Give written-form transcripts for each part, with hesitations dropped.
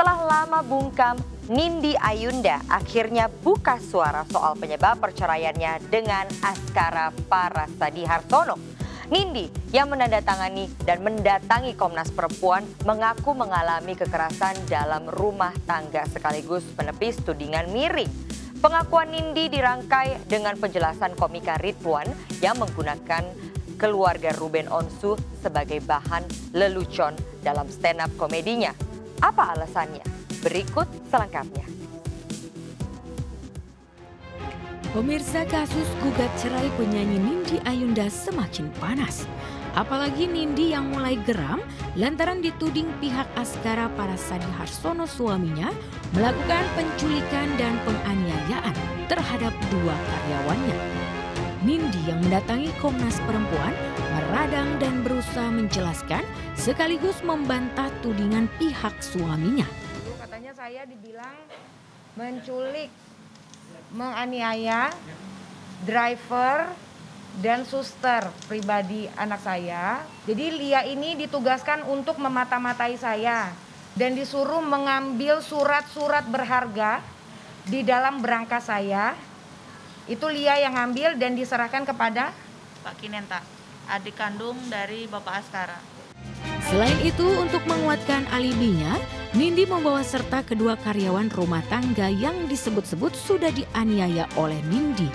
Setelah lama bungkam, Nindi Ayunda akhirnya buka suara soal penyebab perceraiannya dengan Askara Parasadi Hartono. Nindi yang menandatangani dan mendatangi Komnas Perempuan mengaku mengalami kekerasan dalam rumah tangga sekaligus menepis tudingan miring. Pengakuan Nindi dirangkai dengan penjelasan komika Ridwan yang menggunakan keluarga Ruben Onsu sebagai bahan lelucon dalam stand up komedinya. Apa alasannya? Berikut selengkapnya. Pemirsa, kasus gugat cerai penyanyi Nindi Ayunda semakin panas. Apalagi Nindi yang mulai geram lantaran dituding pihak Askara Parasadi Hartono suaminya melakukan penculikan dan penganiayaan terhadap dua karyawannya. Nindi yang mendatangi Komnas Perempuan meradang dan berusaha menjelaskan sekaligus membantah tudingan pihak suaminya. Dulu katanya saya dibilang menculik, menganiaya driver dan suster pribadi anak saya. Jadi Lia ini ditugaskan untuk memata-matai saya dan disuruh mengambil surat-surat berharga di dalam berangkas saya. Itu Lia yang ambil dan diserahkan kepada Pak Kinenta, adik kandung dari Bapak Askara. Selain itu, untuk menguatkan alibinya, Nindi membawa serta kedua karyawan rumah tangga yang disebut-sebut sudah dianiaya oleh Nindi.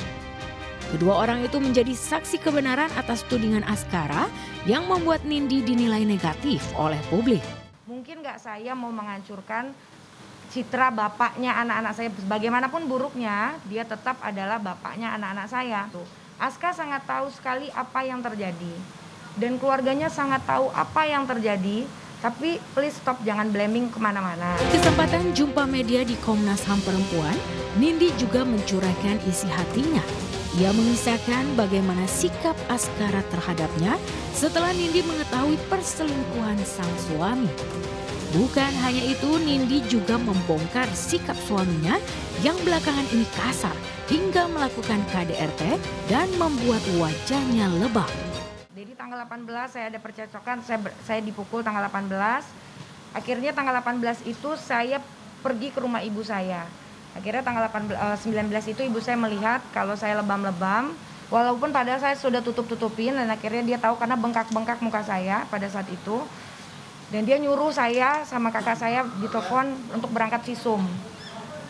Kedua orang itu menjadi saksi kebenaran atas tudingan Askara yang membuat Nindi dinilai negatif oleh publik. Mungkin nggak saya mau menghancurkan citra bapaknya anak-anak saya. Bagaimanapun buruknya, dia tetap adalah bapaknya anak-anak saya. Aska sangat tahu sekali apa yang terjadi. Dan keluarganya sangat tahu apa yang terjadi. Tapi please stop, jangan blaming kemana-mana. Kesempatan jumpa media di Komnas HAM Perempuan, Nindi juga mencurahkan isi hatinya. Ia mengisahkan bagaimana sikap Askara terhadapnya setelah Nindi mengetahui perselingkuhan sang suami. Bukan hanya itu, Nindi juga membongkar sikap suaminya yang belakangan ini kasar hingga melakukan KDRT dan membuat wajahnya lebam. Jadi tanggal 18 saya ada percekcokan, saya dipukul tanggal 18. Akhirnya tanggal 18 itu saya pergi ke rumah ibu saya. Akhirnya tanggal 19 itu ibu saya melihat kalau saya lebam-lebam. Walaupun padahal saya sudah tutup-tutupin, dan akhirnya dia tahu karena bengkak-bengkak muka saya pada saat itu. Dan dia nyuruh saya sama kakak saya ditelepon untuk berangkat visum.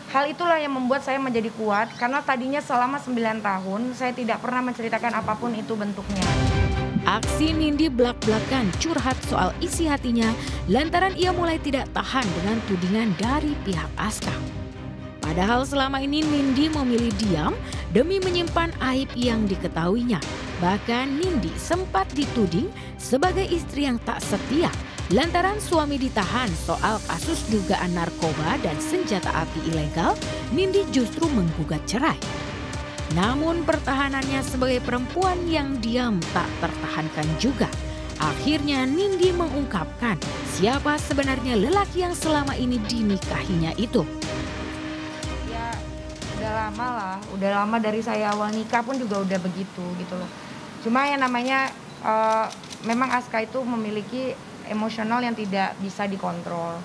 Hal itulah yang membuat saya menjadi kuat karena tadinya selama 9 tahun saya tidak pernah menceritakan apapun itu bentuknya. Aksi Nindi belak-belakan curhat soal isi hatinya lantaran ia mulai tidak tahan dengan tudingan dari pihak Aska. Padahal selama ini Nindi memilih diam demi menyimpan aib yang diketahuinya. Bahkan Nindi sempat dituding sebagai istri yang tak setia lantaran suami ditahan soal kasus dugaan narkoba dan senjata api ilegal. Nindi justru menggugat cerai. Namun pertahanannya sebagai perempuan yang diam tak tertahankan juga. Akhirnya Nindi mengungkapkan siapa sebenarnya lelaki yang selama ini dinikahinya itu. Ya udah lama lah, udah lama dari saya awal nikah pun juga udah begitu gitu loh. Cuma yang namanya memang Aska itu memiliki emosional yang tidak bisa dikontrol.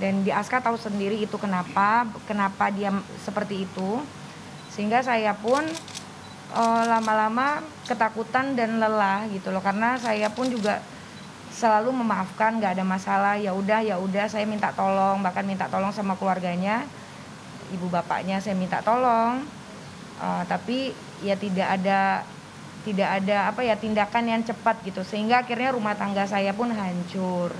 Dan di Aska tahu sendiri itu kenapa dia seperti itu. Sehingga saya pun lama-lama ketakutan dan lelah gitu loh, karena saya pun juga selalu memaafkan, nggak ada masalah, ya udah saya minta tolong, bahkan minta tolong sama keluarganya, ibu bapaknya saya minta tolong, tapi ya tidak ada tindakan yang cepat gitu, sehingga akhirnya rumah tangga saya pun hancur.